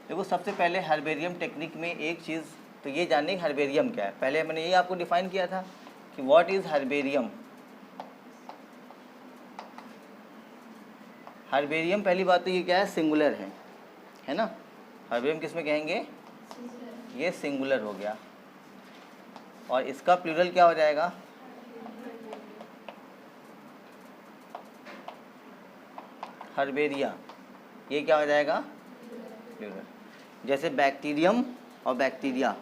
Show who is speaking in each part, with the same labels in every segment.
Speaker 1: देखो सबसे पहले हर्बेरियम टेक्निक में एक चीज़ तो ये जानने की हर्बेरियम क्या है। पहले मैंने ये आपको डिफाइन किया था कि व्हाट इज़ हर्बेरियम। हर्बेरियम पहली बात तो ये क्या है, सिंगुलर है ना। हर्बेरियम किस में कहेंगे, ये सिंगुलर हो गया। और इसका प्लूरल क्या हो जाएगा, हर्बेरिया। ये क्या हो जाएगा, प्लूरल। जैसे बैक्टीरियम और बैक्टीरिया,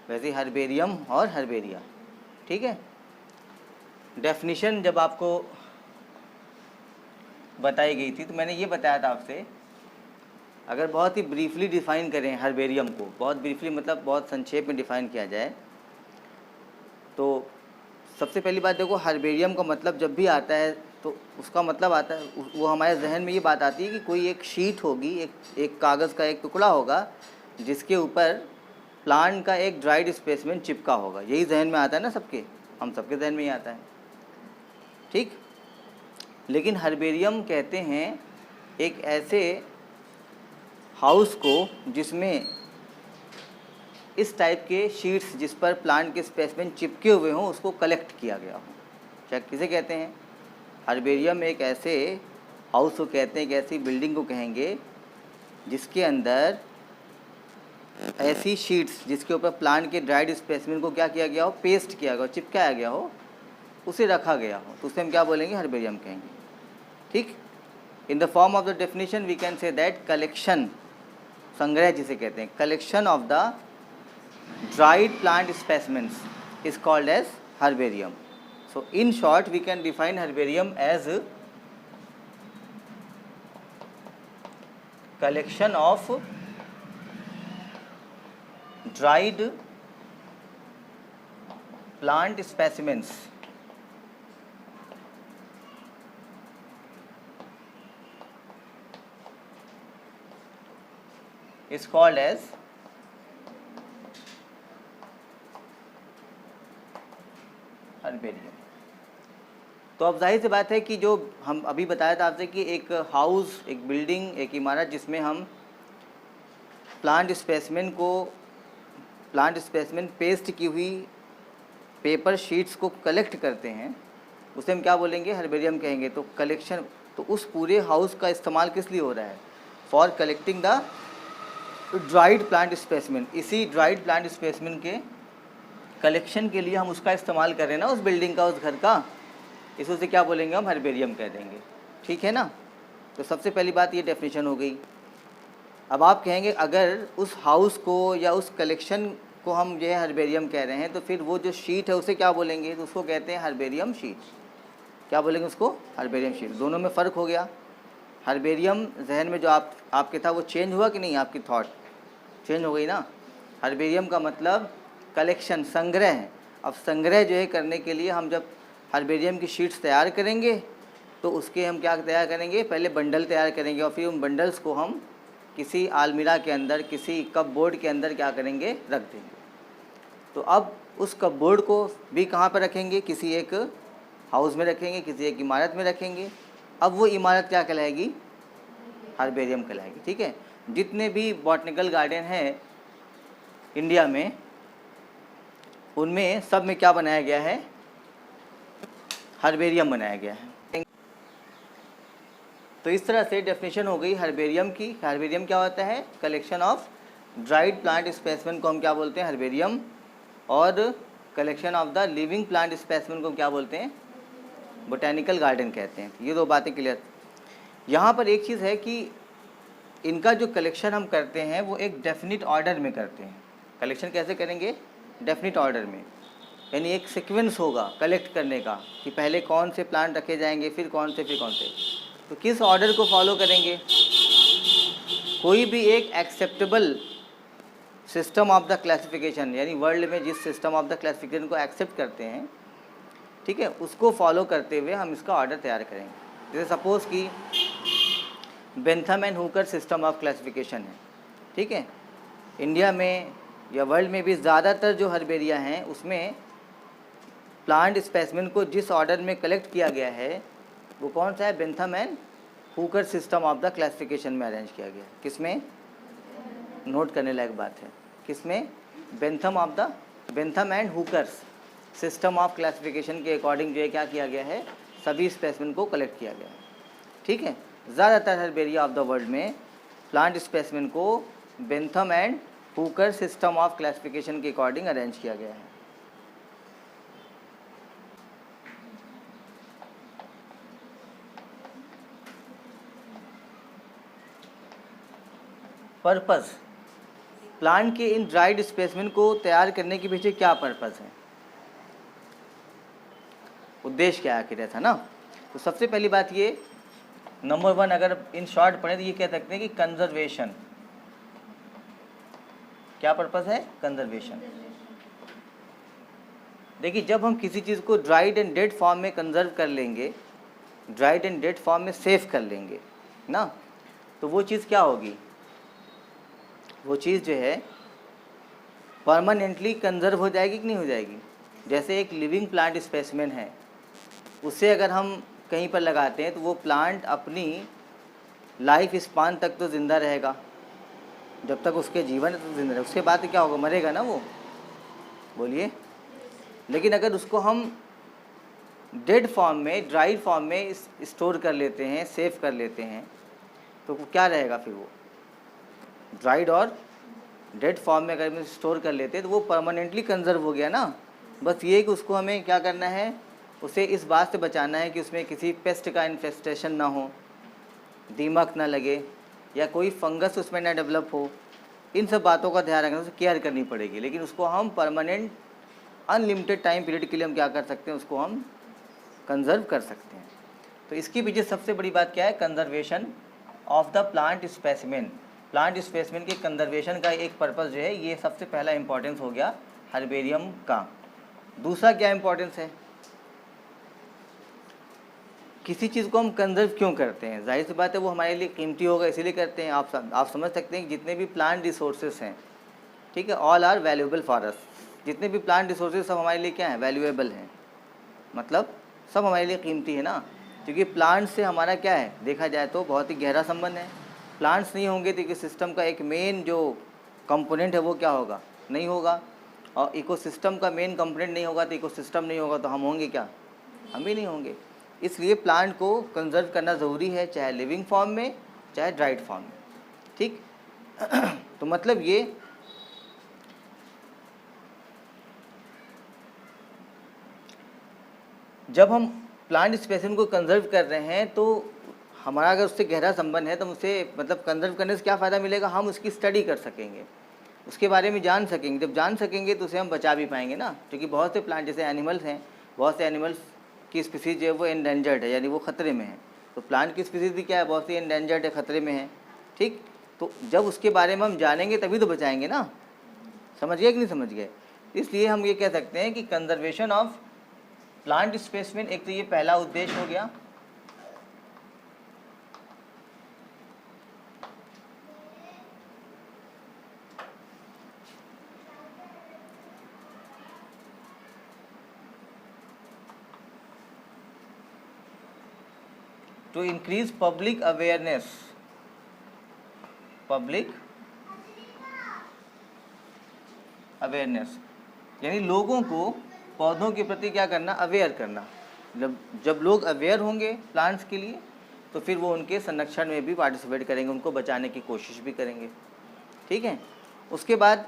Speaker 1: वैसे हर्बेरियम और हर्बेरिया। ठीक है। डेफिनेशन जब आपको बताई गई थी तो मैंने ये बताया था आपसे, अगर बहुत ही ब्रीफली डिफाइन करें हर्बेरियम को, बहुत ब्रीफली मतलब बहुत संक्षेप में डिफाइन किया जाए तो सबसे पहली बात देखो, हर्बेरियम का मतलब जब भी आता है तो उसका मतलब आता है, वो हमारे जहन में ये बात आती है कि कोई एक शीट होगी, एक कागज़ का एक टुकड़ा होगा जिसके ऊपर प्लांट का एक ड्राइड स्पेसिमेन चिपका होगा। यही जहन में आता है ना सबके, हम सबके जहन में ही आता है। ठीक। लेकिन हर्बेरियम कहते हैं एक ऐसे हाउस को जिसमें इस टाइप के शीट्स जिस पर प्लांट के स्पेसिमेन चिपके हुए हों उसको कलेक्ट किया गया हो। क्या किसे कहते हैं, हर्बेरियम एक ऐसे हाउस को कहते हैं, एक ऐसी बिल्डिंग को कहेंगे जिसके अंदर ऐसी शीट्स जिसके ऊपर प्लांट के ड्राइड स्पेसिमेन को क्या किया गया हो, पेस्ट किया गया हो, चिपकाया गया हो, उसे रखा गया हो, तो उसे हम क्या बोलेंगे, हर्बेरियम कहेंगे। ठीक। In the form of the definition we can say that collection, संग्रह जिसे कहते हैं, collection of the dried plant specimens is called as herbarium. So in short we can define herbarium as collection of dried plant specimens is called as herbarium. तो अब जाहिर सी बात है कि जो हम अभी बताया था आपसे कि एक हाउस, एक बिल्डिंग, एक इमारत जिसमें हम प्लांट स्पेसिमेन पेस्ट की हुई पेपर शीट्स को कलेक्ट करते हैं, उसे हम क्या बोलेंगे, हर्बेरियम कहेंगे। तो कलेक्शन, तो उस पूरे हाउस का इस्तेमाल किस लिए हो रहा है, for collecting the dried plant specimen. इसी ड्राइड प्लांट स्पेसिमेन के कलेक्शन के लिए हम उसका इस्तेमाल कर रहे हैं ना, उस बिल्डिंग का, उस घर का, इस उसे क्या बोलेंगे हम, हर्बेरियम कह देंगे। ठीक है ना। तो सबसे पहली बात ये डेफिनेशन हो गई। अब आप कहेंगे अगर उस हाउस को या उस कलेक्शन को हम जो है हर्बेरियम कह रहे हैं तो फिर वो जो शीट है उसे क्या बोलेंगे, तो उसको कहते हैं हर्बेरियम शीट। क्या बोलेंगे उसको, हर्बेरियम शीट। दोनों में फ़र्क हो गया। हर्बेरियम जहन में जो आपके था वो चेंज हुआ कि नहीं, आपकी थॉट चेंज हो गई ना। हर्बेरियम का मतलब कलेक्शन, संग्रह है। अब संग्रह जो है करने के लिए हम जब हर्बेरियम की शीट्स तैयार करेंगे तो उसके हम क्या तैयार करेंगे, पहले बंडल तैयार करेंगे और फिर उन बंडल्स को हम किसी आलमीरा के अंदर, किसी कपबोर्ड के अंदर क्या करेंगे, रख देंगे। तो अब उस कपबोर्ड को भी कहाँ पर रखेंगे, किसी एक हाउस में रखेंगे, किसी एक इमारत में रखेंगे। अब वो इमारत क्या कहलाएगी, हर्बेरियम कहलाएगी। ठीक है। जितने भी बॉटनिकल गार्डन हैं इंडिया में, उनमें सब में क्या बनाया गया है, हर्बेरियम बनाया गया है। तो इस तरह से डेफिनेशन हो गई हर्बेरियम की। हर्बेरियम क्या होता है, collection of dried plant specimen को हम क्या बोलते हैं, हर्बेरियम। और collection of the living plant specimen को क्या बोलते हैं, बोटेनिकल गार्डन कहते हैं। ये दो बातें क्लियर। यहाँ पर एक चीज़ है कि इनका जो कलेक्शन हम करते हैं वो एक डेफिनिट ऑर्डर में करते हैं। कलेक्शन कैसे करेंगे, डेफिनिट ऑर्डर में, यानी एक सीक्वेंस होगा कलेक्ट करने का कि पहले कौन से प्लांट रखे जाएंगे, फिर कौन से, फिर कौन से। तो किस ऑर्डर को फॉलो करेंगे, कोई भी एक acceptable system of the classification, यानी वर्ल्ड में जिस सिस्टम ऑफ द क्लासिफिकेशन को एक्सेप्ट करते हैं, ठीक है, उसको फॉलो करते हुए हम इसका ऑर्डर तैयार करेंगे। जैसे सपोज़ कि Bentham and Hooker system of classification है। ठीक है। इंडिया में या वर्ल्ड में भी ज़्यादातर जो हर्बेरिया हैं उसमें प्लांट स्पेसिमेन को जिस ऑर्डर में कलेक्ट किया गया है वो कौन सा है, Bentham and Hooker system of the classification में अरेंज किया गया। किसमें, नोट करने लायक बात है। किसमें? Bentham and hookers system of classification के अकॉर्डिंग जो है क्या किया गया है, सभी स्पेसिमेन को कलेक्ट किया गया है। ठीक है, ज़्यादातर हर्बेरिया ऑफ द वर्ल्ड में प्लांट स्पेसिमेन को Bentham and Hooker system of classification के अकॉर्डिंग अरेंज किया गया है। पर्पस, प्लांट के इन ड्राइड स्पेसिमेन को तैयार करने के पीछे क्या पर्पस है, उद्देश्य क्या आखिर है ना। तो सबसे पहली बात ये, नंबर 1 अगर इन शॉर्ट पढ़े तो ये कह सकते हैं कि कंजर्वेशन। क्या पर्पस है? कंजर्वेशन। देखिए, जब हम किसी चीज़ को ड्राइड एंड डेड फॉर्म में कंजर्व कर लेंगे, ड्राइड एंड डेड फॉर्म में सेव कर लेंगे ना, तो वो चीज़ क्या होगी, वो चीज़ जो है परमानेंटली कंजर्व हो जाएगी कि नहीं हो जाएगी। जैसे एक लिविंग प्लांट स्पेसिमेन है, उसे अगर हम कहीं पर लगाते हैं तो वो प्लांट अपनी लाइफ स्पान तक तो ज़िंदा रहेगा, जब तक उसके जीवन है तो जिंदा रहेगा, उसके बाद क्या होगा, मरेगा ना वो, बोलिए। लेकिन अगर उसको हम डेड फॉर्म में, ड्राइड फॉर्म में स्टोर कर लेते हैं, सेव कर लेते हैं, तो क्या रहेगा फिर वो, ड्राइड और डेड फॉर्म में अगर हम स्टोर कर लेते हैं तो वो परमानेंटली कंजर्व हो गया ना। बस ये कि उसको हमें क्या करना है, उसे इस बात से बचाना है कि उसमें किसी पेस्ट का इन्फेस्टेशन ना हो, दीमक ना लगे या कोई फंगस उसमें ना डेवलप हो। इन सब बातों का ध्यान रखना, उसे केयर करनी पड़ेगी। लेकिन उसको हम परमानेंट अनलिमिटेड टाइम पीरियड के लिए हम क्या कर सकते हैं, उसको हम कंजर्व कर सकते हैं। तो इसके पीछे सबसे बड़ी बात क्या है, conservation of the plant specimen. Plant specimen के कंजर्वेशन का एक पर्पस जो है, ये सबसे पहला इंपॉर्टेंस हो गया हर्बेरियम का। दूसरा क्या इंपॉर्टेंस है, किसी चीज़ को हम कंजर्व क्यों करते हैं, जाहिर सी बात है वो हमारे लिए कीमती होगा, इसीलिए करते हैं। आप समझ सकते हैं कि जितने भी प्लांट रिसोर्सेस हैं, ठीक है, all are valuable for us. जितने भी प्लांट रिसोर्सेज सब हमारे लिए क्या है, वैल्यूएबल हैं, मतलब सब हमारे लिए कीमती है ना। क्योंकि प्लांट से हमारा क्या है, देखा जाए तो बहुत ही गहरा संबंध है। प्लांट्स नहीं होंगे तो सिस्टम का एक मेन जो कंपोनेंट है वो क्या होगा, नहीं होगा। और इकोसिस्टम का मेन कंपोनेंट नहीं होगा तो इकोसिस्टम नहीं होगा, तो हम होंगे क्या, हम भी नहीं होंगे। इसलिए प्लांट को कंजर्व करना ज़रूरी है, चाहे लिविंग फॉर्म में चाहे ड्राइड फॉर्म में। ठीक तो मतलब ये जब हम प्लांट स्पेसिमेन को कंजर्व कर रहे हैं तो हमारा अगर उससे गहरा संबंध है तो उसे मतलब कंजर्व करने से क्या फ़ायदा मिलेगा, हम उसकी स्टडी कर सकेंगे, उसके बारे में जान सकेंगे। जब जान सकेंगे तो उसे हम बचा भी पाएंगे ना। क्योंकि बहुत से प्लांट जैसे एनिमल्स हैं, बहुत से एनिमल्स की स्पीसीज जो है वो एंडेंजर्ड है, यानी वो ख़तरे में है। तो प्लांट की स्पीसीज भी क्या है, बहुत सी एंडेंजर्ड है, ख़तरे में है। ठीक, तो जब उसके बारे में हम जानेंगे तभी तो बचाएंगे ना। समझ गए कि नहीं समझ गए। इसलिए हम ये कह सकते हैं कि कंजर्वेशन ऑफ प्लांट स्पेसिमेन, एक तो ये पहला उद्देश्य हो गया। To increase public awareness, public awareness यानी लोगों को पौधों के प्रति क्या करना, अवेयर करना। जब लोग अवेयर होंगे प्लांट्स के लिए तो फिर वो उनके संरक्षण में भी पार्टिसिपेट करेंगे, उनको बचाने की कोशिश भी करेंगे। ठीक है, उसके बाद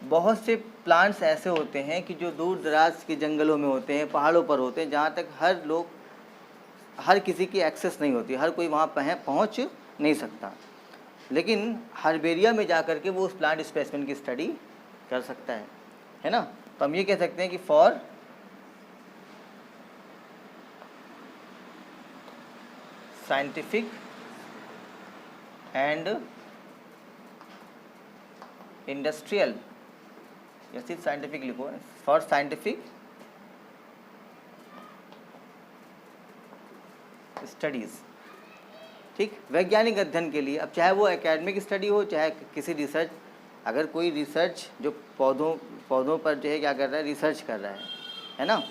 Speaker 1: बहुत से प्लांट्स ऐसे होते हैं कि जो दूर दराज के जंगलों में होते हैं, पहाड़ों पर होते हैं, जहाँ तक हर किसी की एक्सेस नहीं होती, हर कोई वहाँ पहुँच नहीं सकता। लेकिन हर्बेरिया में जा कर के वो उस प्लांट स्पेसिमेन की स्टडी कर सकता है ना। तो हम ये कह सकते हैं कि फॉर साइंटिफिक एंड इंडस्ट्रियल, या सिर्फ साइंटिफिक लिखो, फॉर साइंटिफिक स्टडीज़। ठीक, वैज्ञानिक अध्ययन के लिए, अब चाहे वो एकेडमिक स्टडी हो चाहे किसी रिसर्च, अगर कोई रिसर्च जो पौधों पर जो है क्या कर रहा है, रिसर्च कर रहा है ना।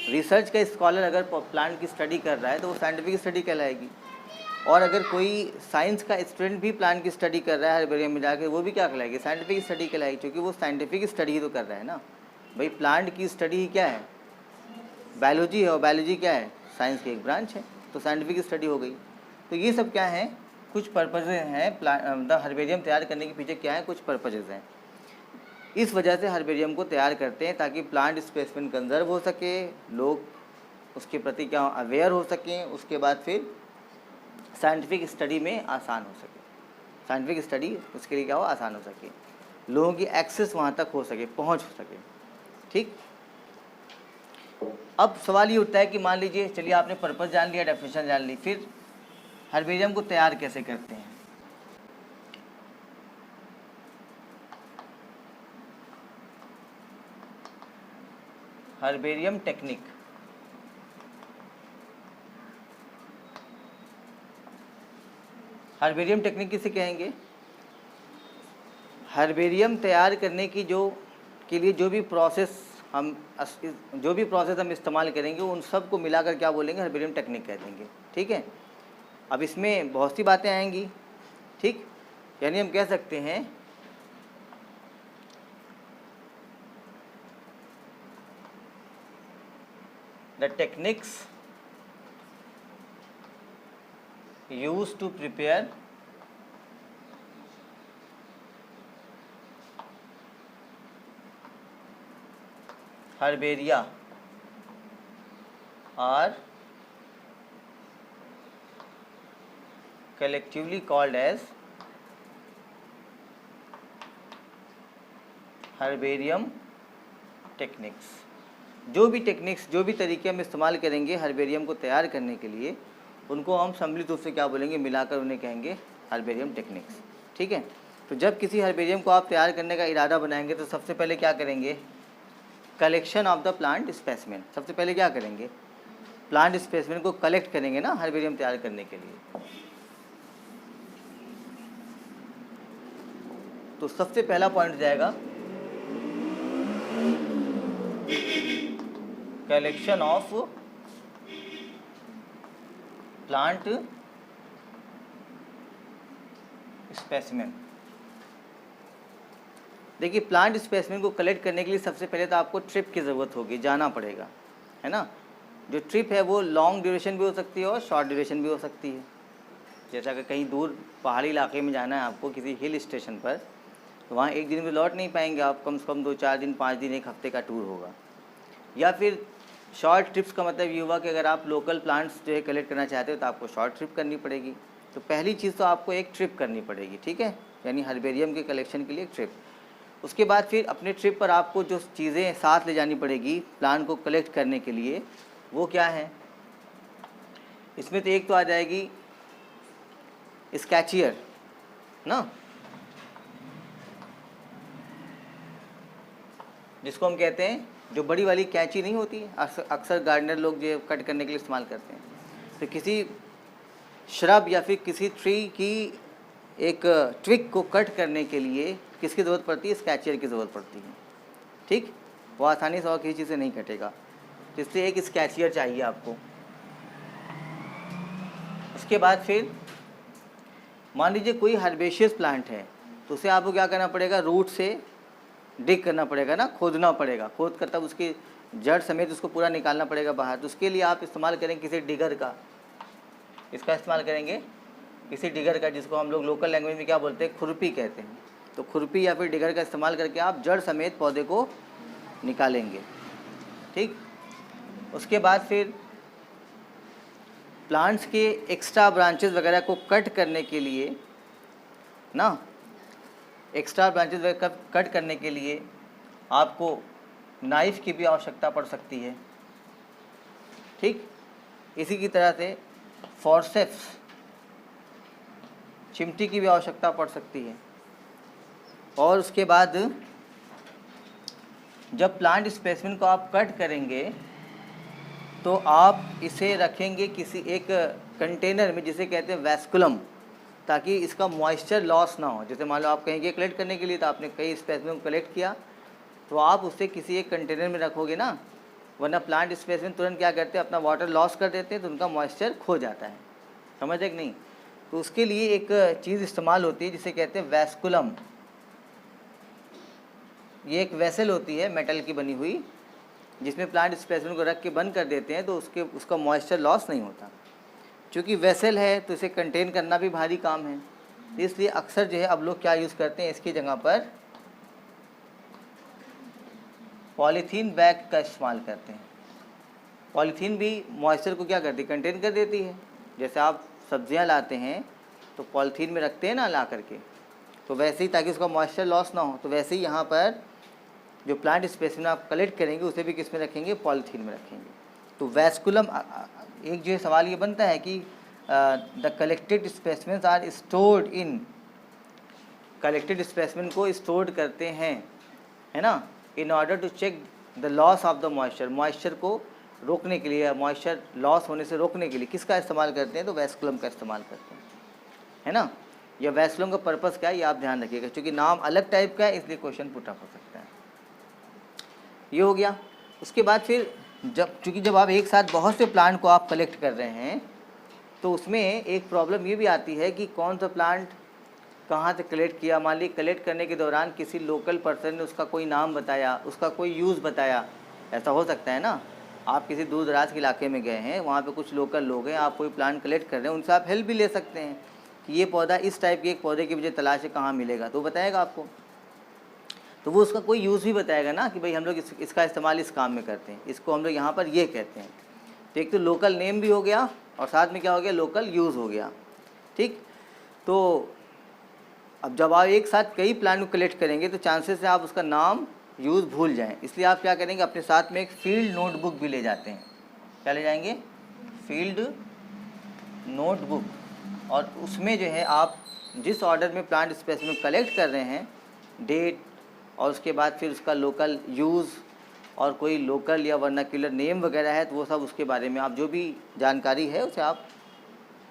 Speaker 1: रिसर्च का स्कॉलर अगर प्लांट की स्टडी कर रहा है तो वो साइंटिफिक स्टडी कहलाएगी। और अगर कोई साइंस का स्टूडेंट भी प्लांट की स्टडी कर रहा है हर्बेरियम में जाकर, वो भी क्या कहलाएगी, साइंटिफिक स्टडी कहलाएगी, क्योंकि वो साइंटिफिक स्टडी ही तो कर रहा है ना भाई। प्लांट की स्टडी ही क्या है, बायोलॉजी है, और बायोलॉजी क्या है, साइंस की एक ब्रांच है, तो साइंटिफिक स्टडी हो गई। तो ये सब क्या है, कुछ पर्पज़ हैं मतलब हर्बेरियम तैयार करने के पीछे क्या है, कुछ पर्पज़ हैं। इस वजह से हर्बेरियम को तैयार करते हैं ताकि प्लांट स्पेसिमेन कंजर्व हो सके, लोग उसके प्रति क्या अवेयर हो सकें, उसके बाद फिर साइंटिफिक स्टडी में आसान हो सके, साइंटिफिक स्टडी उसके लिए क्या हो, आसान हो सके, लोगों की एक्सेस वहाँ तक हो सके, पहुँच हो सके। ठीक, अब सवाल ये उठता है कि मान लीजिए, चलिए आपने पर्पस जान लिया, डेफिनेशन जान ली, फिर हर्बेरियम को तैयार कैसे करते हैं। हर्बेरियम टेक्निक, हर्बेरियम टेक्निक किसे कहेंगे, हर्बेरियम तैयार करने की के लिए जो भी प्रोसेस हम इस्तेमाल करेंगे, उन सब को मिलाकर क्या बोलेंगे, हर्बेरियम टेक्निक कह देंगे। ठीक है, अब इसमें बहुत सी बातें आएंगी। ठीक, यानी हम कह सकते हैं the techniques used to prepare herbaria are collectively called as herbarium techniques. जो भी टेक्निक्स, जो भी तरीके हम इस्तेमाल करेंगे हर्बेरियम को तैयार करने के लिए, उनको हम सम्मिलित रूप से क्या बोलेंगे, मिलाकर उन्हें कहेंगे हर्बेरियम टेक्निक्स। ठीक है, तो जब किसी हर्बेरियम को आप तैयार करने का इरादा बनाएंगे तो सबसे पहले क्या करेंगे, collection of the plant specimen. सबसे पहले क्या करेंगे, प्लांट स्पेसिमेन को कलेक्ट करेंगे ना हर्बेरियम तैयार करने के लिए। तो सबसे पहला पॉइंट जाएगा कलेक्शन ऑफ प्लांट स्पेसिमेन। देखिए, प्लांट स्पेसिमेन को कलेक्ट करने के लिए सबसे पहले तो आपको ट्रिप की ज़रूरत होगी, जाना पड़ेगा, है ना। जो ट्रिप है वो लॉन्ग ड्यूरेशन भी हो सकती है और शॉर्ट ड्यूरेशन भी हो सकती है। जैसा कि कहीं दूर पहाड़ी इलाके में जाना है आपको, किसी हिल स्टेशन पर, तो वहाँ एक दिन में लौट नहीं पाएंगे आप, कम से कम 2-4 दिन, 5 दिन, एक हफ्ते का टूर होगा। या फिर शॉर्ट ट्रिप्स का मतलब ये हुआ कि अगर आप लोकल प्लांट्स जो है कलेक्ट करना चाहते हो तो आपको शॉर्ट ट्रिप करनी पड़ेगी। तो पहली चीज़ तो आपको एक ट्रिप करनी पड़ेगी, ठीक है, यानी हर्बेरियम के कलेक्शन के लिए एक ट्रिप। उसके बाद फिर अपने ट्रिप पर आपको जो चीज़ें साथ ले जानी पड़ेगी प्लांट को कलेक्ट करने के लिए, वो क्या है, इसमें तो एक तो आ जाएगी स्कैचियर ना, जिसको हम कहते हैं, जो बड़ी वाली कैंची नहीं होती, अक्सर गार्डनर लोग जो कट करने के लिए इस्तेमाल करते हैं। तो किसी श्रब या फिर किसी ट्री की एक ट्विग को कट करने के लिए किसकी ज़रूरत पड़ती है, स्कैचियर की ज़रूरत पड़ती है। ठीक, वो आसानी से और किसी चीज़ से नहीं कटेगा, जिससे एक स्कैचियर चाहिए आपको। उसके बाद फिर मान लीजिए कोई हर्बेशियस प्लांट है, तो उसे आपको क्या करना पड़ेगा, रूट से डिग करना पड़ेगा ना, खोदना पड़ेगा, खोद कर तब उसकी जड़ समेत उसको पूरा निकालना पड़ेगा बाहर। तो उसके लिए आप इस्तेमाल करेंगे किसी डिगर का, इसका इस्तेमाल करेंगे किसी डिगर का, जिसको हम लोग लोकल लैंग्वेज में क्या बोलते हैं, खुरपी कहते हैं। तो खुरपी या फिर डिगर का इस्तेमाल करके आप जड़ समेत पौधे को निकालेंगे। ठीक, उसके बाद फिर प्लांट्स के एक्स्ट्रा ब्रांचेस वगैरह को कट करने के लिए ना, एक्स्ट्रा ब्रांचेस वगैरह कट करने के लिए आपको नाइफ की भी आवश्यकता पड़ सकती है। ठीक, इसी की तरह से फॉर्सेप्स, चिमटी की भी आवश्यकता पड़ सकती है। और उसके बाद जब प्लांट स्पेसिमेन को आप कट करेंगे तो आप इसे रखेंगे किसी एक कंटेनर में, जिसे कहते हैं वैस्कुलम, ताकि इसका मॉइस्चर लॉस ना हो। जैसे मान लो आप कहेंगे कलेक्ट करने के लिए, तो आपने कई स्पेसिमेन को कलेक्ट किया, तो आप उसे किसी एक कंटेनर में रखोगे ना, वरना प्लांट स्पेसिमेन तुरंत क्या करते हैं, अपना वाटर लॉस कर देते हैं, तो उनका मॉइस्चर खो जाता है। समझे कि नहीं। तो उसके लिए एक चीज़ इस्तेमाल होती है जिसे कहते हैं वैस्कुलम। ये एक वेसल होती है मेटल की बनी हुई, जिसमें प्लांट स्पेसिमेन को रख के बंद कर देते हैं तो उसका मॉइस्चर लॉस नहीं होता। क्योंकि वेसल है तो इसे कंटेन करना भी भारी काम है, इसलिए अक्सर जो है अब लोग क्या यूज़ करते हैं, इसकी जगह पर पॉलीथीन बैग का इस्तेमाल करते हैं। पॉलीथीन भी मॉइस्चर को क्या करती है, कंटेन कर देती है। जैसे आप सब्जियां लाते हैं तो पॉलीथीन में रखते हैं ना ला करके, तो वैसे ही ताकि उसका मॉइस्चर लॉस ना हो, तो वैसे ही यहाँ पर जो प्लांट स्पेसिमेन आप कलेक्ट करेंगे उसे भी किस में रखेंगे, पॉलीथीन में रखेंगे। तो वैस्कुलम, एक जो सवाल ये बनता है कि the collected specimens are stored in, collected specimen को स्टोर्ड करते हैं, है ना, in order to check the loss of the moisture, moisture को रोकने के लिए, मॉइस्चर लॉस होने से रोकने के लिए किसका इस्तेमाल करते हैं, तो वैस्कुलम का इस्तेमाल करते हैं, है ना। यह वैस्कुलम का पर्पस क्या है ये आप ध्यान रखिएगा, क्योंकि नाम अलग टाइप का है इसलिए क्वेश्चन पुट अप हो सकता है। ये हो गया। उसके बाद फिर चूँकि जब आप एक साथ बहुत से प्लांट को आप कलेक्ट कर रहे हैं तो उसमें एक प्रॉब्लम ये भी आती है कि कौन सा प्लांट कहाँ से कलेक्ट किया। मान ली कलेक्ट करने के दौरान किसी लोकल पर्सन ने उसका कोई नाम बताया, उसका कोई यूज़ बताया, ऐसा हो सकता है ना। आप किसी दूर दराज के इलाके में गए हैं, वहाँ पे कुछ लोकल लोग हैं, आप कोई प्लांट कलेक्ट कर रहे हैं, उनसे आप हेल्प भी ले सकते हैं कि ये पौधा इस टाइप के एक पौधे की मुझे तलाश है, कहाँ मिलेगा, तो बताएगा आपको। तो वो उसका कोई यूज़ भी बताएगा ना कि भाई हम लोग इसका इस्तेमाल इस काम में करते हैं, इसको हम लोग यहाँ पर ये कहते हैं। तो एक तो लोकल नेम भी हो गया और साथ में क्या हो गया, लोकल यूज़ हो गया। ठीक, तो अब जब आप एक साथ कई प्लांट को कलेक्ट करेंगे तो चांसेस है आप उसका नाम यूज़ भूल जाएं, इसलिए आप क्या करेंगे, अपने साथ में एक फील्ड नोटबुक भी ले जाते हैं। क्या ले जाएंगे, फील्ड नोटबुक, और उसमें जो है आप जिस ऑर्डर में प्लांट स्पेसिमेन कलेक्ट कर रहे हैं, डेट और उसके बाद फिर उसका लोकल यूज़ और कोई लोकल या वर्नाक्यूलर नेम वगैरह है तो वो सब उसके बारे में आप जो भी जानकारी है उसे आप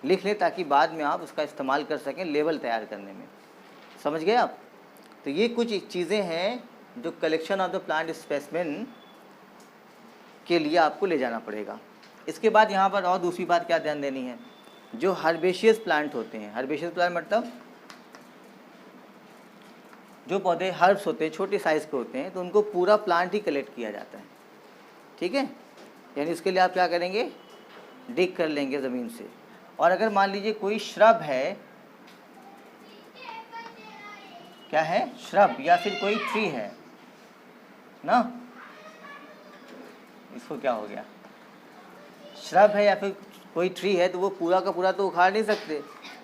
Speaker 1: लिख लें ताकि बाद में आप उसका इस्तेमाल कर सकें लेवल तैयार करने में। समझ गए आप। तो ये कुछ चीज़ें हैं जो collection of the plant specimen के लिए आपको ले जाना पड़ेगा। इसके बाद यहाँ पर और दूसरी बात क्या ध्यान देनी है, जो हर्बेशियस प्लांट होते हैं, हर्बेशियस प्लांट मतलब जो पौधे हर्ब्स होते हैं, छोटे साइज़ के होते हैं, तो उनको पूरा प्लांट ही कलेक्ट किया जाता है। ठीक है, यानी इसके लिए आप क्या करेंगे, डिग कर लेंगे ज़मीन से। और अगर मान लीजिए कोई श्रब है, क्या है, श्रब या फिर कोई ट्री है ना, इसको क्या हो गया, श्रब है या फिर कोई ट्री है, तो वो पूरा का पूरा तो उखाड़ नहीं सकते,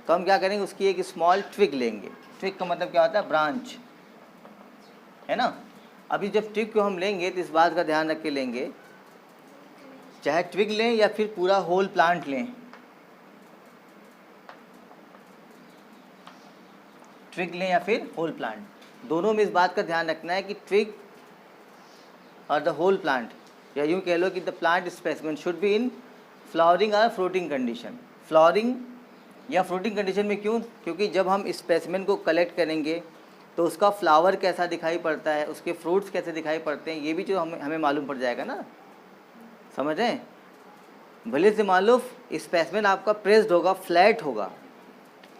Speaker 1: तो हम क्या करेंगे, उसकी एक स्मॉल ट्विग लेंगे। ट्विग का मतलब क्या होता है, ब्रांच, है ना। अभी जब ट्विग को हम लेंगे तो इस बात का ध्यान रख के लेंगे, चाहे ट्विग लें या फिर पूरा होल प्लांट लें, ट्विग लें या फिर होल प्लांट, दोनों में इस बात का ध्यान रखना है कि ट्विग और द होल प्लांट, या यूँ कह लो कि the plant specimen should be in flowering और फ्रूटिंग कंडीशन। फ्लावरिंग या फ्रूटिंग कंडीशन में क्यों, क्योंकि जब हम स्पेसिमेन को कलेक्ट करेंगे तो उसका फ्लावर कैसा दिखाई पड़ता है, उसके फ्रूट्स कैसे दिखाई पड़ते हैं, ये भी जो हमें मालूम पड़ जाएगा ना। समझ रहे हैं, भले से मान लो स्पेसिमेन आपका प्रेस्ड होगा, फ्लैट होगा,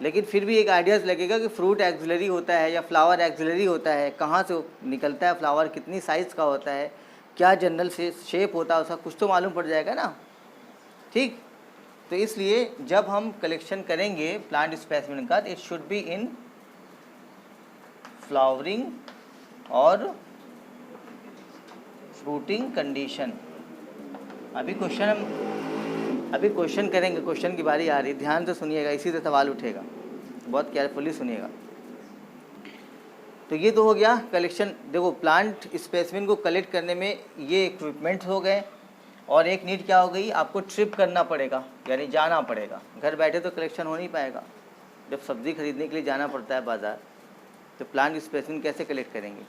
Speaker 1: लेकिन फिर भी एक आइडियाज़ लगेगा कि फ्रूट एक्सिलरी होता है या फ्लावर एक्सिलरी होता है, कहाँ से निकलता है फ्लावर, कितनी साइज़ का होता है, क्या जनरल से शेप होता है, उसका कुछ तो मालूम पड़ जाएगा ना। ठीक, तो इसलिए जब हम कलेक्शन करेंगे प्लांट स्पेसिमेन का, it should be in flowering और फ्रूटिंग कंडीशन। अभी क्वेश्चन करेंगे, क्वेश्चन की बारी आ रही है, ध्यान से सुनिएगा, इसी से सवाल उठेगा, बहुत केयरफुली सुनिएगा। तो ये तो हो गया कलेक्शन। देखो प्लांट स्पेसिमेन को कलेक्ट करने में ये इक्विपमेंट्स हो गए, और एक नीड क्या हो गई, आपको ट्रिप करना पड़ेगा, यानी जाना पड़ेगा। घर बैठे तो कलेक्शन हो नहीं पाएगा, जब सब्ज़ी खरीदने के लिए जाना पड़ता है बाज़ार, तो प्लांट स्पेसिमेन कैसे कलेक्ट करेंगे,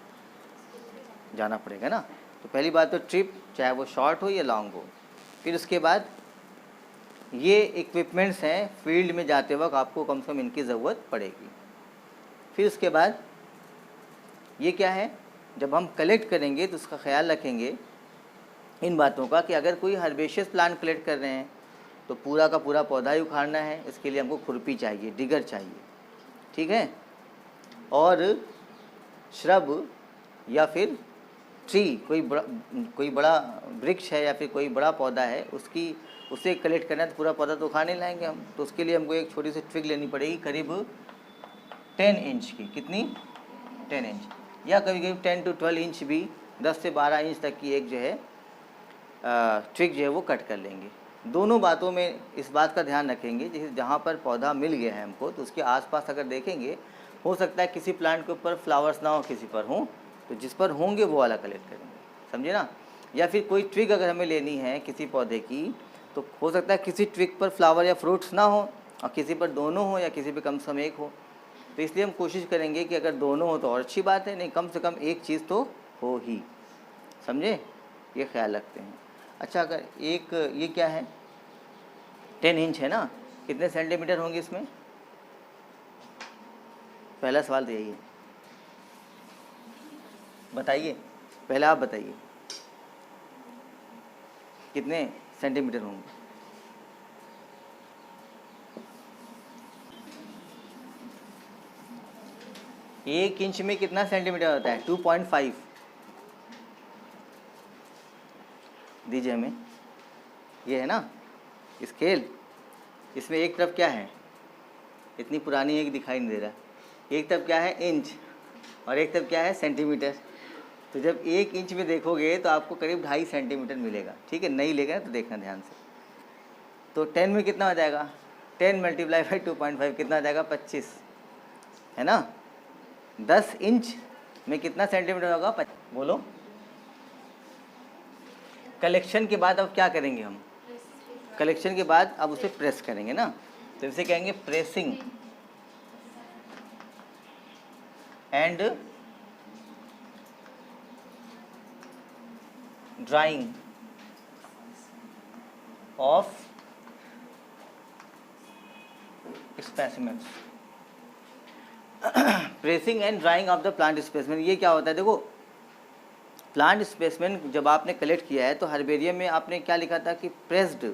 Speaker 1: जाना पड़ेगा ना। तो पहली बात तो ट्रिप, चाहे वो शॉर्ट हो या लॉन्ग हो। फिर उसके बाद ये इक्विपमेंट्स हैं, फील्ड में जाते वक्त आपको कम से कम इनकी ज़रूरत पड़ेगी। फिर उसके बाद ये क्या है, जब हम कलेक्ट करेंगे तो उसका ख्याल रखेंगे इन बातों का कि अगर कोई हर्बेशियस प्लांट कलेक्ट कर रहे हैं तो पूरा का पूरा पौधा ही उखाड़ना है, इसके लिए हमको खुरपी चाहिए, डिगर चाहिए, ठीक है। और श्रब या फिर ट्री, कोई बड़ा वृक्ष है या फिर कोई बड़ा पौधा है, उसे कलेक्ट करना है तो पूरा पौधा तो उखाड़ नहीं लाएंगे हम, तो उसके लिए हमको एक छोटी सी ट्विग लेनी पड़ेगी, करीब 10 इंच की। कितनी? 10 इंच, या कभी कभी 10 to 12 इंच भी, 10 से 12 इंच तक की एक जो है ट्विग जो है वो कट कर लेंगे। दोनों बातों में इस बात का ध्यान रखेंगे, जैसे जहाँ पर पौधा मिल गया है हमको, तो उसके आसपास अगर देखेंगे, हो सकता है किसी प्लांट के ऊपर फ्लावर्स ना हो, किसी पर हों, तो जिस पर होंगे वो वाला कलेक्ट करेंगे, समझे ना। या फिर कोई ट्विग अगर हमें लेनी है किसी पौधे की, तो हो सकता है किसी ट्विग पर फ्लावर या फ्रूट्स ना हो और किसी पर दोनों हो या किसी पर कम से कम एक हो, तो इसलिए हम कोशिश करेंगे कि अगर दोनों हो तो और अच्छी बात है, नहीं कम से कम एक चीज़ तो हो ही, समझे, ये ख्याल रखते हैं। अच्छा, अगर एक ये क्या है, 10 इंच है ना, कितने सेंटीमीटर होंगे इसमें? पहला सवाल तो यही है, बताइए, पहले आप बताइए कितने सेंटीमीटर होंगे? एक इंच में कितना सेंटीमीटर होता है? 2.5। दीजिए हमें, ये है ना स्केल, इसमें एक तरफ क्या है, इतनी पुरानी है कि दिखाई नहीं दे रहा, एक तरफ क्या है इंच और एक तरफ क्या है सेंटीमीटर। तो जब एक इंच में देखोगे तो आपको करीब 2.5 सेंटीमीटर मिलेगा, ठीक है, नहीं लेगा तो देखना ध्यान से। तो 10 में कितना हो जाएगा? 10 मल्टीप्लाई बाई 2.5 कितना हो जाएगा? 25, है ना। 10 इंच में कितना सेंटीमीटर होगा? बोलो। कलेक्शन के बाद अब क्या करेंगे हम? कलेक्शन के बाद अब उसे प्रेस करेंगे ना, तो इसे कहेंगे pressing and drying of specimens. Pressing and drying of the plant specimen, ये क्या होता है? देखो, प्लांट स्पेसिमेन जब आपने कलेक्ट किया है तो हर्बेरियम में आपने क्या लिखा था कि प्रेस्ड,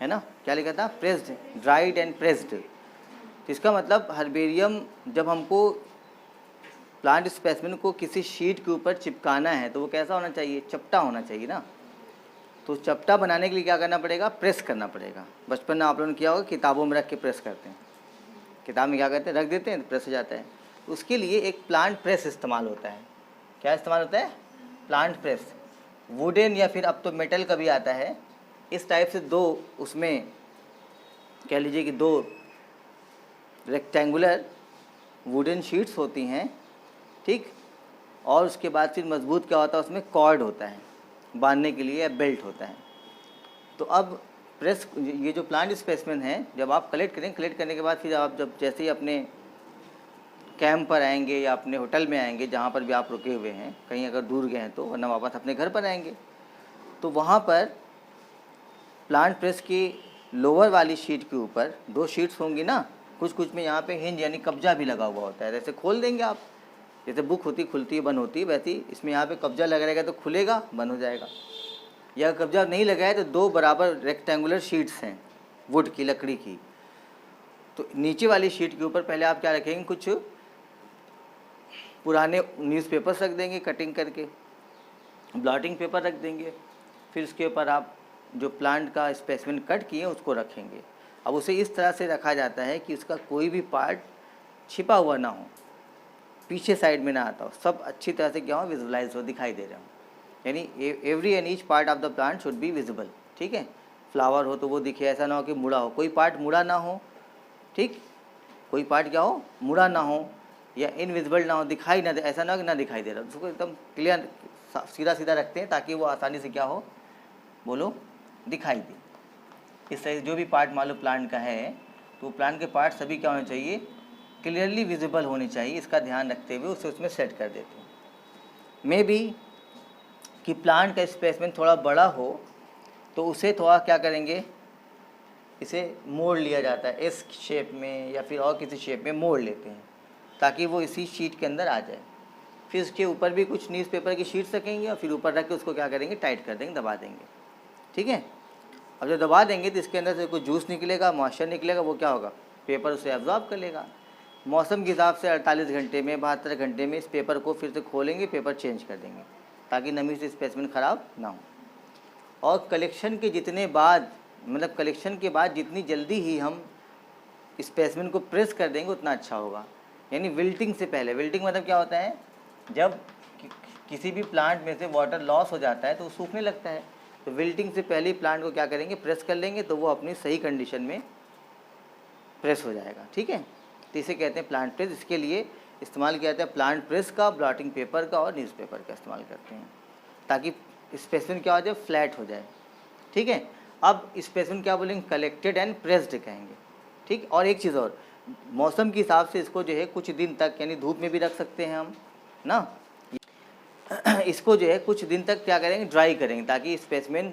Speaker 1: है ना, क्या लिखा था? Pressed, dried and pressed. तो इसका मतलब हर्बेरियम जब हमको प्लांट स्पेसिमेन को किसी शीट के ऊपर चिपकाना है तो वो कैसा होना चाहिए? चपटा होना चाहिए ना। तो चपटा बनाने के लिए क्या करना पड़ेगा? प्रेस करना पड़ेगा। बचपन में आप लोगों ने किया होगा, किताबों में रख के प्रेस करते हैं, किताब में क्या करते हैं? रख देते हैं तो प्रेस हो जाता है। उसके लिए एक प्लांट प्रेस इस्तेमाल होता है। क्या इस्तेमाल होता है? Plant press. वुडन या फिर अब तो मेटल का भी आता है। इस टाइप से दो, उसमें कह लीजिए कि 2 रेक्टेंगुलर वुडन शीट्स होती हैं, ठीक। और उसके बाद फिर मजबूत क्या होता है? उसमें कॉर्ड होता है बांधने के लिए, या बेल्ट होता है। तो अब प्रेस, ये जो प्लांट स्पेसिमेन है जब आप कलेक्ट करें, कलेक्ट करने के बाद फिर आप जब जैसे ही अपने कैंप पर आएंगे या अपने होटल में आएंगे, जहाँ पर भी आप रुके हुए हैं, कहीं अगर दूर गए हैं तो, वरना वापस अपने घर पर आएंगे, तो वहाँ पर प्लांट प्रेस की लोअर वाली शीट के ऊपर 2 शीट्स होंगी ना, कुछ में यहाँ पे हिंज यानी कब्जा भी लगा हुआ होता है। जैसे खोल देंगे आप, जैसे बुक होती खुलती है बंद होती है, वैसे ही इसमें यहाँ पे कब्जा लगा रहेगा तो खुलेगा, बंद हो जाएगा। या कब्जा नहीं लगा है तो 2 बराबर रेक्टेंगुलर शीट्स हैं वुड की, लकड़ी की। तो नीचे वाली शीट के ऊपर पहले आप क्या रखेंगे? कुछ पुराने न्यूज़पेपर्स रख देंगे कटिंग करके, ब्लॉटिंग पेपर रख देंगे। फिर उसके ऊपर आप जो प्लांट का स्पेसिमेन कट किए उसको रखेंगे। अब उसे इस तरह से रखा जाता है कि उसका कोई भी पार्ट छिपा हुआ ना हो, पीछे साइड में ना आता हो, सब अच्छी तरह से क्या हो? विजुअलाइज हो, दिखाई दे रहा हो। यानी every and each part of the plant should be visible, ठीक है। फ्लावर हो तो वो दिखे, ऐसा ना हो कि मुड़ा हो, कोई पार्ट मुड़ा ना हो, ठीक, कोई पार्ट क्या हो? मुड़ा ना हो या इनविजिबल ना हो, दिखाई ना दे, ऐसा ना हो कि ना दिखाई दे रहा, उसको एकदम क्लियर सीधा सीधा रखते हैं ताकि वो आसानी से क्या हो? बोलो, दिखाई दे। इस तरह जो भी पार्ट मान लो प्लांट का है, तो प्लांट के पार्ट सभी क्या होने चाहिए? क्लियरली विजिबल होनी चाहिए। इसका ध्यान रखते हुए उसे उसमें सेट कर देते हैं। मे बी कि प्लांट का स्पेसिमेन थोड़ा बड़ा हो तो उसे थोड़ा क्या करेंगे? इसे मोड़ लिया जाता है, इस शेप में या फिर और किसी शेप में मोड़ लेते हैं ताकि वो इसी शीट के अंदर आ जाए। फिर उसके ऊपर भी कुछ न्यूज़पेपर की शीट्स रखेंगे और फिर ऊपर रख के उसको क्या करेंगे? टाइट कर देंगे, दबा देंगे, ठीक है। अब जब दबा देंगे तो इसके अंदर से कोई जूस निकलेगा, मॉइस्चर निकलेगा, वो क्या होगा, पेपर उसे एब्जॉर्ब कर लेगा। मौसम के हिसाब से 48 घंटे में, 72 घंटे में इस पेपर को फिर से खोलेंगे, पेपर चेंज कर देंगे ताकि नमी से स्पेसिमेन ख़राब ना हो। और कलेक्शन के जितने बाद, मतलब कलेक्शन के बाद जितनी जल्दी ही हम स्पेसिमेन को प्रेस कर देंगे उतना अच्छा होगा। यानी विल्टिंग से पहले, विल्टिंग मतलब क्या होता है, जब किसी भी प्लांट में से वाटर लॉस हो जाता है तो वो सूखने लगता है, तो विल्टिंग से पहले ही प्लांट को क्या करेंगे, प्रेस कर लेंगे, तो वो अपनी सही कंडीशन में प्रेस हो जाएगा। ठीक है, तो इसे कहते हैं प्लांट प्रेस। इसके लिए इस्तेमाल किया जाता है प्लांट प्रेस का, ब्लॉटिंग पेपर का और न्यूज़पेपर का इस्तेमाल करते हैं ताकि स्पेसिमेन क्या हो जाए, फ्लैट हो जाए। ठीक है, अब स्पेसिमेन क्या बोलेंगे, कलेक्टेड एंड प्रेस्ड कहेंगे। ठीक, और एक चीज़ और, मौसम के हिसाब से इसको जो है कुछ दिन तक, यानी धूप में भी रख सकते हैं हम ना, इसको जो है कुछ दिन तक क्या करेंगे, ड्राई करेंगे ताकि स्पेसिमेन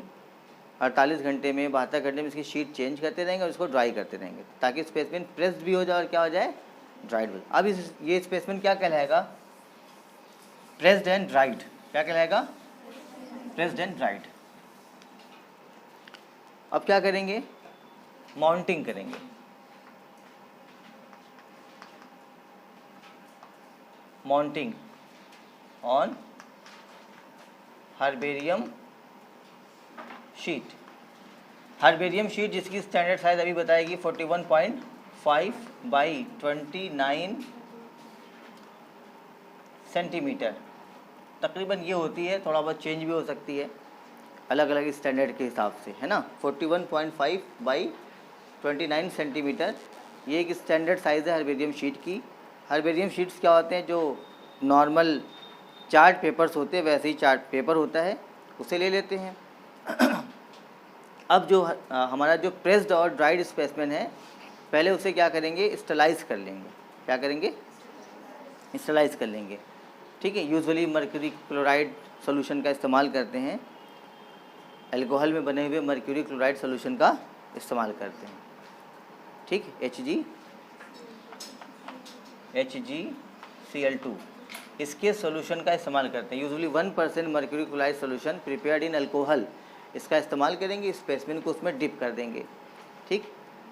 Speaker 1: 48 घंटे में, 72 घंटे में इसकी शीट चेंज करते रहेंगे और इसको ड्राई करते रहेंगे ताकि स्पेसिमेन प्रेस्ड भी हो जाए और क्या हो जाए, ड्राइड हो। अब ये स्पेसिमेन क्या कहलाएगा, प्रेस्ड एंड ड्राइड। क्या कहलाएगा, प्रेस्ड एंड ड्राइड। अब क्या करेंगे, माउंटिंग करेंगे। Mounting on herbarium sheet. Herbarium sheet जिसकी स्टैंडर्ड साइज अभी बताएगी 41.5 बाई 29 सेंटीमीटर तकरीबन ये होती है, थोड़ा बहुत चेंज भी हो सकती है अलग अलग स्टैंडर्ड के हिसाब से, है ना। 41.5 बाई 29 सेंटीमीटर ये एक स्टैंडर्ड साइज़ है हर्बेरियम शीट की। हर्बेरियम शीट्स क्या होते हैं, जो नॉर्मल चार्ट पेपर्स होते हैं वैसे ही चार्ट पेपर होता है, उसे ले लेते हैं। अब जो हमारा जो प्रेस्ड और ड्राइड स्पेसिमेन है, पहले उसे क्या करेंगे, स्टरलाइज कर लेंगे। क्या करेंगे, स्टरलाइज कर लेंगे। ठीक है, यूजुअली मर्क्यूरी क्लोराइड सॉल्यूशन का इस्तेमाल करते हैं, अल्कोहल में बने हुए मर्क्यूरी क्लोराइड सॉल्यूशन का इस्तेमाल करते हैं। ठीक, HgCl2 इसके सॉल्यूशन का इस्तेमाल करते हैं। Usually 1% mercury chloride solution prepared in alcohol, इसका इस्तेमाल करेंगे, स्पेसिमेन को उसमें डिप कर देंगे। ठीक,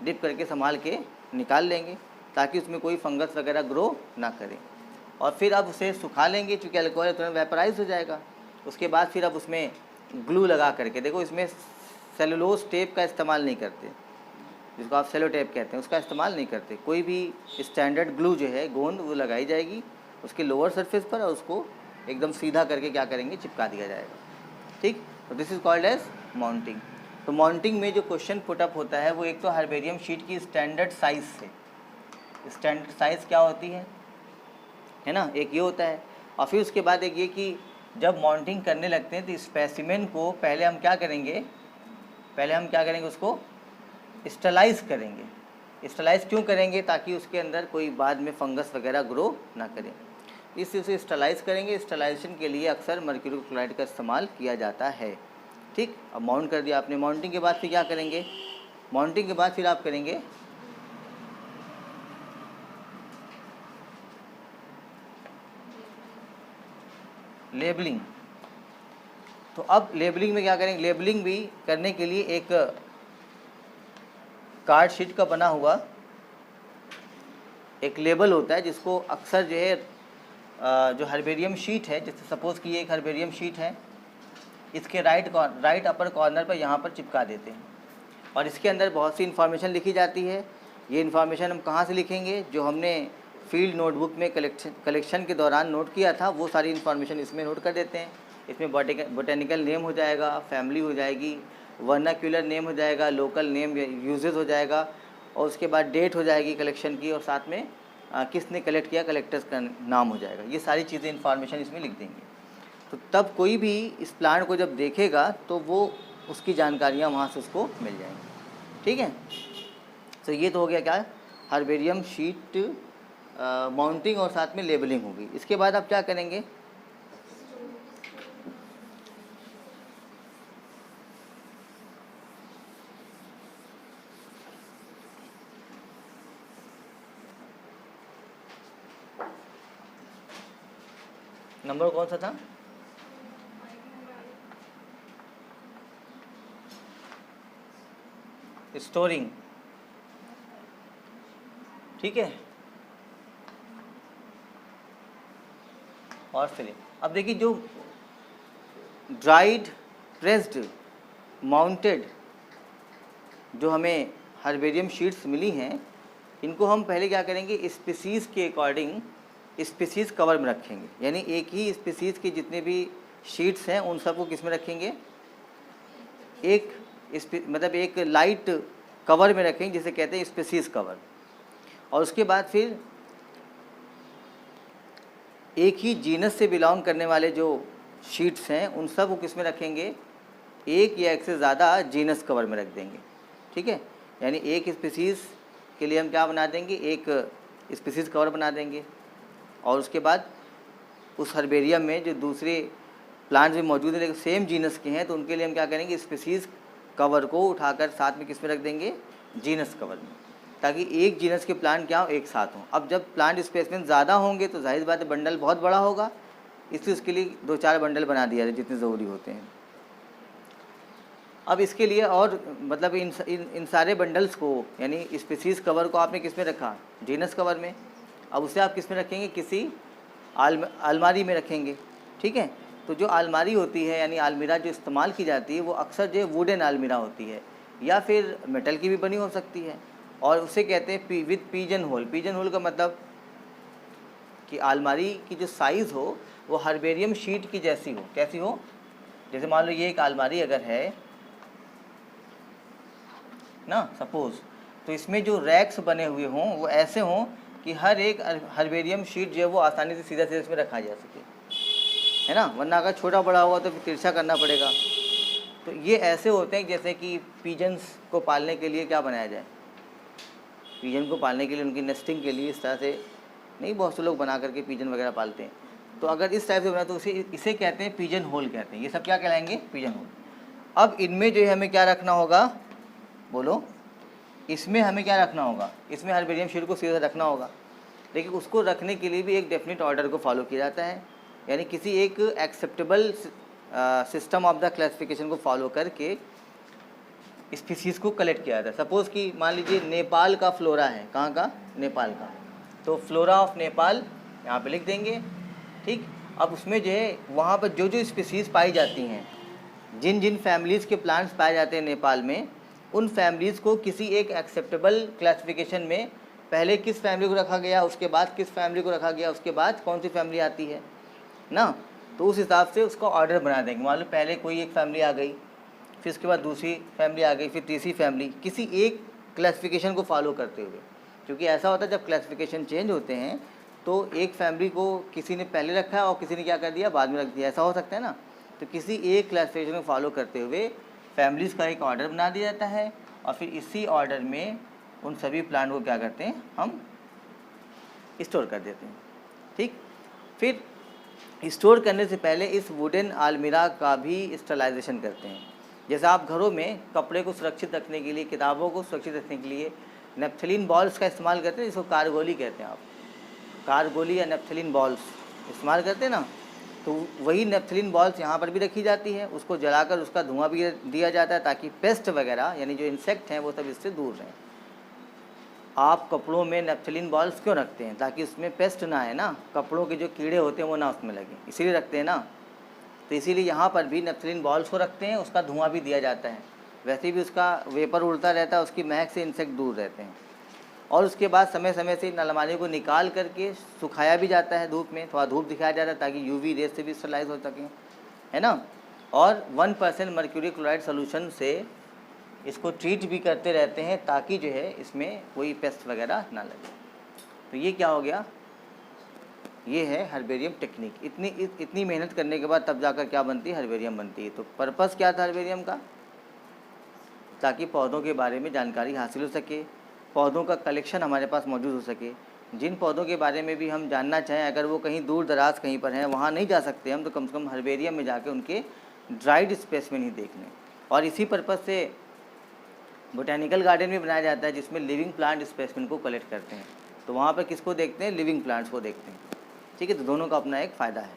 Speaker 1: डिप करके संभाल के निकाल लेंगे ताकि उसमें कोई फंगस वगैरह ग्रो ना करे। और फिर अब उसे सुखा लेंगे, चूँकि अल्कोहल तुरंत वेपराइज हो जाएगा। उसके बाद फिर अब उसमें ग्लू लगा करके, देखो इसमें सेलुलोज टेप का इस्तेमाल नहीं करते, जिसको आप सेलो टेप कहते हैं, उसका इस्तेमाल नहीं करते। कोई भी स्टैंडर्ड ग्लू जो है, गोंद, वो लगाई जाएगी उसके लोअर सरफेस पर और उसको एकदम सीधा करके क्या करेंगे, चिपका दिया जाएगा। ठीक, तो this is called as mounting. तो माउंटिंग में जो क्वेश्चन पुटअप होता है वो एक तो हर्बेरियम शीट की स्टैंडर्ड साइज़ से, स्टैंडर्ड साइज़ क्या होती है ना, एक ये होता है। और फिर उसके बाद एक ये कि जब माउंटिंग करने लगते हैं तो स्पेसिमेन को पहले हम क्या करेंगे, उसको स्टरलाइज करेंगे। स्टरलाइज क्यों करेंगे, ताकि उसके अंदर कोई बाद में फंगस वगैरह ग्रो ना करे, इससे उसे स्टरलाइज करेंगे। स्टरलाइजेशन के लिए अक्सर मर्क्यूरी क्लोराइड का इस्तेमाल किया जाता है। ठीक, अब माउंट कर दिया आपने। माउंटिंग के बाद फिर क्या करेंगे, माउंटिंग के बाद फिर आप करेंगे लेबलिंग। तो अब लेबलिंग में क्या करेंगे, लेबलिंग भी करने के लिए एक कार्ड शीट का बना हुआ एक लेबल होता है, जिसको अक्सर जो है जो हर्बेरियम शीट है, जैसे सपोज़ कि ये एक हर्बेरियम शीट है, इसके राइट अपर कॉर्नर पर यहाँ पर चिपका देते हैं और इसके अंदर बहुत सी इन्फॉर्मेशन लिखी जाती है। ये इन्फॉर्मेशन हम कहाँ से लिखेंगे, जो हमने फील्ड नोटबुक में कलेक्शन के दौरान नोट किया था, वो सारी इन्फॉर्मेशन इसमें नोट कर देते हैं। इसमें बोटेनिकल नेम हो जाएगा, फैमिली हो जाएगी, वर्नाक्यूलर नेम हो जाएगा, लोकल नेम यूजेज हो जाएगा, और उसके बाद डेट हो जाएगी कलेक्शन की, और साथ में किसने कलेक्ट किया, कलेक्टर्स का नाम हो जाएगा। ये सारी चीज़ें इन्फॉर्मेशन इसमें लिख देंगे। तो तब कोई भी इस प्लांट को जब देखेगा तो वो उसकी जानकारियाँ वहाँ से उसको मिल जाएंगी। ठीक है, तो ये तो हो गया क्या, हर्बेरियम शीट माउंटिंग और साथ में लेबलिंग होगी। इसके बाद आप क्या करेंगे, नंबर कौन सा था, स्टोरिंग, ठीक है। और फिलिंग। अब देखिए जो ड्राइड, प्रेस्ड, माउंटेड जो हमें हर्बेरियम शीट्स मिली हैं, इनको हम पहले क्या करेंगे, स्पीसीज़ के अकॉर्डिंग स्पीसीज़ कवर में रखेंगे। यानी एक ही स्पीसीज़ के जितने भी शीट्स हैं उन सबको किस में रखेंगे, एक मतलब एक लाइट कवर में रखेंगे जिसे कहते हैं स्पीसीज़ कवर। और उसके बाद फिर एक ही जीनस से बिलोंग करने वाले जो शीट्स हैं उन सब को किस में रखेंगे, एक या एक से ज़्यादा जीनस कवर में रख देंगे, ठीक है। यानी एक स्पीसीज़ के लिए हम क्या बना देंगे, एक स्पीसीज़ कवर बना देंगे। और उसके बाद उस हर्बेरियम में जो दूसरे प्लांट्स भी मौजूद हैं लेकिन सेम जीनस के हैं, तो उनके लिए हम क्या करेंगे, स्पीसीज़ कवर को उठाकर साथ में किस में रख देंगे, जीनस कवर में, ताकि एक जीनस के प्लांट क्या हो, एक साथ हों। अब जब प्लांट स्पेसिमेन ज़्यादा होंगे तो जाहिर बात है बंडल बहुत बड़ा होगा, इसलिए उसके लिए 2-4 बंडल बना दिया जाए जितने ज़रूरी होते हैं। अब इसके लिए और मतलब इन सारे बंडल्स को यानी स्पीसीज़ कवर को आपने किस में रखा, जीनस कवर में। अब उसे आप किस में रखेंगे, किसी अलमारी में रखेंगे, ठीक है। तो जो अलमारी होती है यानी अलमीरा जो इस्तेमाल की जाती है वो अक्सर जो वुडन अलमीरा होती है या फिर मेटल की भी बनी हो सकती है, और उसे कहते हैं with pigeon hole. Pigeon hole का मतलब कि अलमारी की जो साइज़ हो वो हर्बेरियम शीट की जैसी हो। कैसी हो, जैसे मान लो ये एक अलमारी अगर है ना सपोज़, तो इसमें जो रैक्स बने हुए हों वो ऐसे हों कि हर एक हर्बेरियम शीट जो है वो आसानी से सीधा सीधा इसमें रखा जा सके, है ना। वरना अगर छोटा बड़ा होगा तो फिर तिरछा करना पड़ेगा। तो ये ऐसे होते हैं जैसे कि पिजन्स को पालने के लिए क्या बनाया जाए, पिजन को पालने के लिए उनकी नेस्टिंग के लिए इस तरह से नहीं, बहुत से लोग बना करके पिजन वगैरह पालते हैं। तो अगर इस टाइप से बना तो इसे कहते हैं पिजन होल कहते हैं। ये सब क्या कहलाएंगे, पिजन होल। अब इनमें जो है हमें क्या रखना होगा, बोलो, इसमें हमें क्या रखना होगा, इसमें हर्बेरियम शीट को सीधा रखना होगा। लेकिन उसको रखने के लिए भी एक डेफिनेट ऑर्डर को फॉलो किया जाता है, यानी किसी एक acceptable system of the classification को फॉलो करके स्पीसीज़ को कलेक्ट किया जाता है। सपोज़ कि मान लीजिए नेपाल का फ्लोरा है, कहाँ का, नेपाल का, तो फ्लोरा ऑफ नेपाल यहाँ पे लिख देंगे, ठीक। अब उसमें जो है वहाँ पर जो जो स्पीसीज़ पाई जाती हैं, जिन जिन फैमिलीज़ के प्लांट्स पाए जाते हैं नेपाल में, उन फैमिलीज़ को किसी एक एक्सेप्टेबल क्लासिफिकेशन में पहले किस फैमिली को रखा गया, उसके बाद किस फैमिली को रखा गया, उसके बाद कौन सी फैमिली आती है ना, तो उस हिसाब से उसका ऑर्डर बना देंगे। मान लो पहले कोई एक फैमिली आ गई, फिर उसके बाद दूसरी फैमिली आ गई, फिर तीसरी फैमिली, किसी एक क्लासिफिकेशन को फॉलो करते हुए। क्योंकि ऐसा होता है जब क्लासिफिकेशन चेंज होते हैं तो एक फैमिली को किसी ने पहले रखा है और किसी ने क्या कर दिया, बाद में रख दिया, ऐसा हो सकता है ना। तो किसी एक क्लासिफिकेशन को फॉलो करते हुए फैमिलीज़ का एक ऑर्डर बना दिया जाता है, और फिर इसी ऑर्डर में उन सभी प्लांट को क्या करते हैं, हम स्टोर कर देते हैं, ठीक। फिर स्टोर करने से पहले इस वुडन अलमीरा का भी स्टरलाइजेशन करते हैं। जैसे आप घरों में कपड़े को सुरक्षित रखने के लिए, किताबों को सुरक्षित रखने के लिए नेप्थलीन बॉल्स का इस्तेमाल करते हैं, जिसको कारगोली कहते हैं। आप कारगोली या नेप्थलीन बॉल्स इस्तेमाल करते हैं ना, तो वही नेप्थलीन बॉल्स यहाँ पर भी रखी जाती है। उसको जलाकर उसका धुआं भी दिया जाता है ताकि पेस्ट वगैरह यानी जो इंसेक्ट हैं वो सब इससे दूर रहें। आप कपड़ों में नेप्थलीन बॉल्स क्यों रखते हैं, ताकि उसमें पेस्ट ना है ना, कपड़ों के जो कीड़े होते हैं वो ना उसमें लगे, इसीलिए रखते हैं ना। तो इसीलिए यहाँ पर भी नेप्थलीन बॉल्स को रखते हैं, उसका धुआं भी दिया जाता है। वैसे भी उसका वेपर उड़ता रहता है, उसकी महक से इंसेक्ट दूर रहते हैं। और उसके बाद समय समय से इन अलमारियों को निकाल करके सुखाया भी जाता है धूप में, थोड़ा धूप दिखाया जाता है ताकि यूवी रेस से भी स्टरलाइज हो सकें, है ना। और 1% मर्क्यूरी क्लोराइड सोल्यूशन से इसको ट्रीट भी करते रहते हैं ताकि जो है इसमें कोई पेस्ट वगैरह ना लगे। तो ये क्या हो गया, ये है हर्बेरियम टेक्निक। इतनी मेहनत करने के बाद तब जाकर क्या बनती है, हर्बेरियम बनती है। तो पर्पस क्या था हर्बेरियम का, ताकि पौधों के बारे में जानकारी हासिल हो सके, पौधों का कलेक्शन हमारे पास मौजूद हो सके। जिन पौधों के बारे में भी हम जानना चाहें, अगर वो कहीं दूर दराज कहीं पर हैं, वहाँ नहीं जा सकते हम, तो कम से कम हर्बेरियम में जाके उनके ड्राइड स्पेसिमेन ही देख लें। और इसी पर्पज़ से बोटेनिकल गार्डन भी बनाया जाता है जिसमें लिविंग प्लांट स्पेसिमेन को कलेक्ट करते हैं। तो वहाँ पर किसको देखते हैं, लिविंग प्लांट्स को देखते हैं, ठीक है। तो दोनों का अपना एक फ़ायदा है।